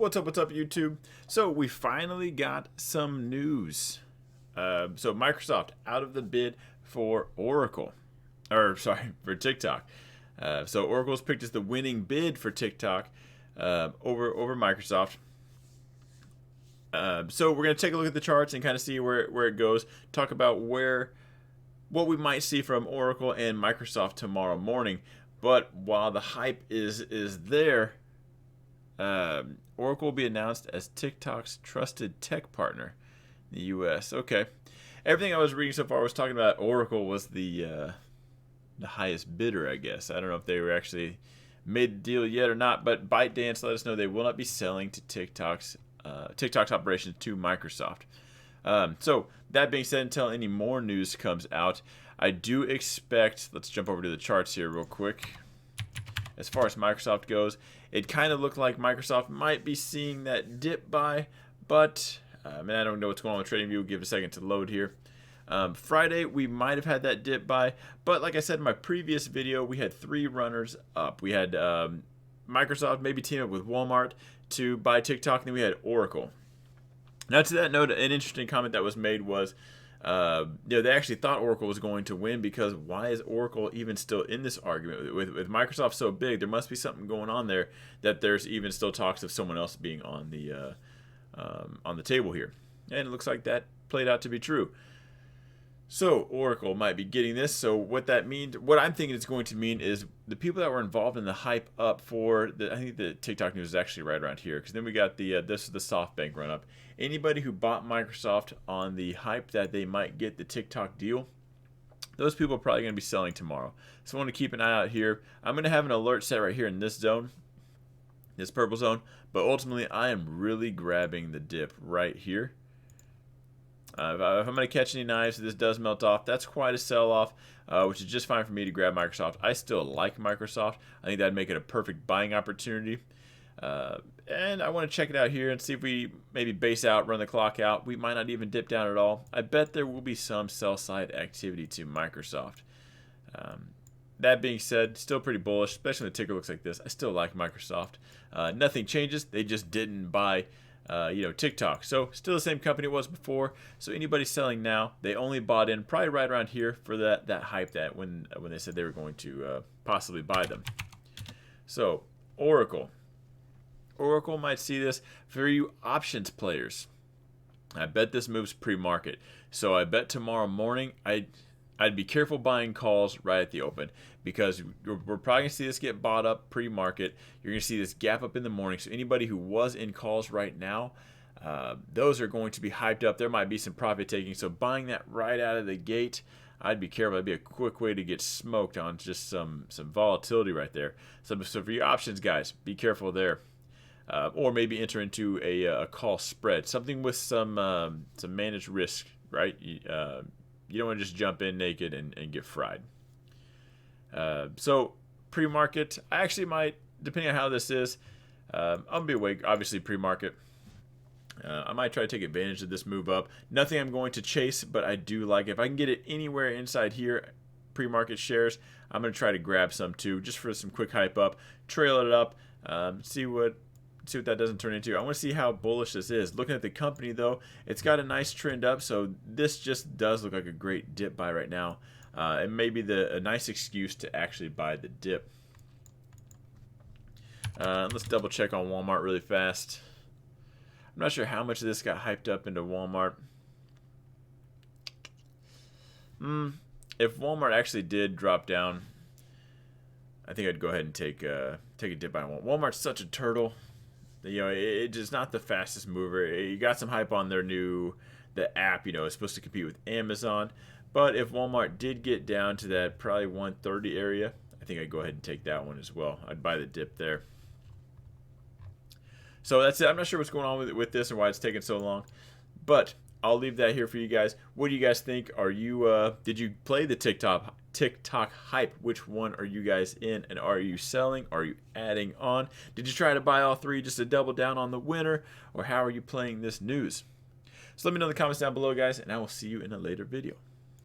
What's up, YouTube? So we finally got some news. So Microsoft out of the bid for Oracle, or sorry, for TikTok. So Oracle's picked as the winning bid for TikTok over Microsoft. So we're gonna take a look at the charts and kind of see where it goes. Talk about what we might see from Oracle and Microsoft tomorrow morning. But while the hype is there, Oracle will be announced as TikTok's trusted tech partner in the U.S. Okay, everything I was reading so far was talking about Oracle was the highest bidder, I guess. I don't know if they were actually made the deal yet or not, but ByteDance let us know they will not be selling to TikTok's operations to Microsoft. So that being said, until any more news comes out, I do expect, let's jump over to the charts here real quick. As far as Microsoft goes, it kind of looked like Microsoft might be seeing that dip buy, but I don't know what's going on with TradingView. We'll give it a second to load here. Friday, we might have had that dip buy, but like I said in my previous video, we had three runners up. We had Microsoft maybe team up with Walmart to buy TikTok, and then we had Oracle. Now, to that note, an interesting comment that was made was, they actually thought Oracle was going to win because why is Oracle even still in this argument? With Microsoft so big, there must be something going on there that there's even still talks of someone else being on the table here. And it looks like that played out to be true. So Oracle might be getting this. So what that means, what I'm thinking it's going to mean is the people that were involved in the hype up for I think the TikTok news is actually right around here, because then we got this is the SoftBank run up. Anybody who bought Microsoft on the hype that they might get the TikTok deal, those people are probably going to be selling tomorrow. So I want to keep an eye out here. I'm going to have an alert set right here in this zone, this purple zone, but ultimately I am really grabbing the dip right here. If I'm going to catch any knives, this does melt off. That's quite a sell-off, which is just fine for me to grab Microsoft. I still like Microsoft. I think that'd make it a perfect buying opportunity. And I want to check it out here and see if we maybe base out, run the clock out. We might not even dip down at all. I bet there will be some sell-side activity to Microsoft. That being said, still pretty bullish, especially when the ticker looks like this. I still like Microsoft. Nothing changes. They just didn't buy TikTok. So still the same company it was before. So anybody selling now, they only bought in probably right around here for that hype that when they said they were going to possibly buy them. So Oracle might see this. For you options players, I bet this moves pre-market. So I bet tomorrow morning I'd be careful buying calls right at the open, because we're probably going to see this get bought up pre-market. You're going to see this gap up in the morning. So anybody who was in calls right now, those are going to be hyped up. There might be some profit taking. So buying that right out of the gate, I'd be careful. That'd be a quick way to get smoked on just some volatility right there. So for your options guys, be careful there. Or maybe enter into a call spread, something with some managed risk, right? You don't want to just jump in naked and get fried. So pre-market, I actually might, depending on how this is, I'm going to be awake, obviously pre-market. I might try to take advantage of this move up. Nothing I'm going to chase, but I do like it. If I can get it anywhere inside here, pre-market shares, I'm going to try to grab some too, just for some quick hype up, trail it up, see what that doesn't turn into. I want to see how bullish this is. Looking at the company though, it's got a nice trend up, so this just does look like a great dip buy right now. It may be a nice excuse to actually buy the dip. Let's double check on Walmart really fast. I'm not sure how much of this got hyped up into Walmart. If Walmart actually did drop down, I think I'd go ahead and take a dip buy. Walmart's such a turtle. It's just not the fastest mover. You got some hype on the app, it's supposed to compete with Amazon. But if Walmart did get down to that probably 130 area, I think I'd go ahead and take that one as well. I'd buy the dip there. So that's it. I'm not sure what's going on with this or why it's taking so long, but I'll leave that here for you guys. What do you guys think? Did you play the TikTok hype? Which one are you guys in, and are you selling? Are you adding on? Did you try to buy all three just to double down on the winner, or how are you playing this news? So let me know in the comments down below, guys, and I will see you in a later video.